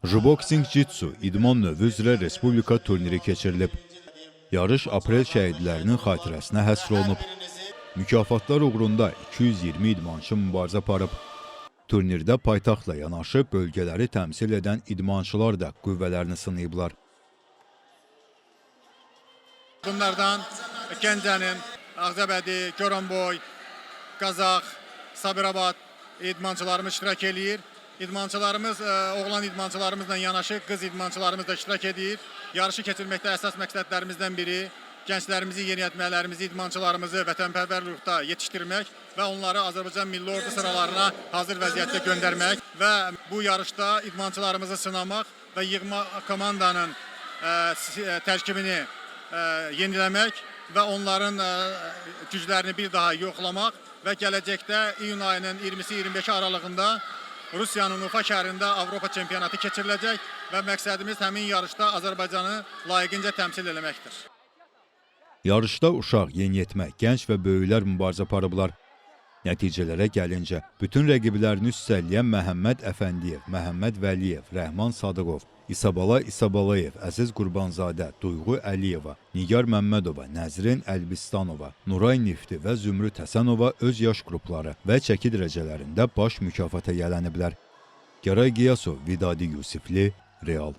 Jiu-Boxing Jitsu idman növü üzrə Respublika turniri keçirilib. Yarış aprel şəhidlərinin xatirəsinə həsr olunub. Mükafatlar uğrunda 220 idmançı mübarizə aparıb. Turnirdə paytaxtla yanaşı bölgələri təmsil edən idmançılar da qüvvələrini sınayıblar. Bunlardan Gəncənin, Ağcabədi, Goranboy, Qazax, Sabirabad idmançılarımız iştirak edir. Oğlan idmançılarımızla yanaşı qız idmançılarımız da iştirak edir. Yarışı keçirməkdə əsas məqsədlərimizdən biri gənclərimizi, yeniyetmələrimizi, idmançılarımızı vətənpərvərlikdə yetişdirmək və onları Azərbaycan Milli Ordu sıralarına hazır vəziyyətdə göndərmək və bu yarışda idmançılarımızı sınamaq və yığma komandanın tərkibini yeniləmək və onların güclərini bir daha yoxlamaq və gələcəkdə iyun ayının 20-25 aralığında Rusiyanın Ufa şəhərində Avropa çempionatı keçiriləcək və məqsədimiz həmin yarışda Azərbaycanı layiqincə təmsil eləməkdir. Yarışda uşaq, yeniyetmə, gənc və böyüklər mübarizə aparıblar. Nəticələrə gəlincə, bütün rəqiblərini üstələyən Məhəmməd Əfəndiyev, Məhəmməd Vəliyev, Rəhman Sadıqov, İsabala İsabalayev, Əziz Qurbanzadə, Duyğu Əliyeva, Nigar Məmmədova, Nəzrin Əlbistanova, Nuray Nifti və Zümrüd Həsənova öz yaş qrupları və çəki dərəcələrində baş mükafata yələniblər. Gəray Qiyasov, Vidadi Yusifli, Real.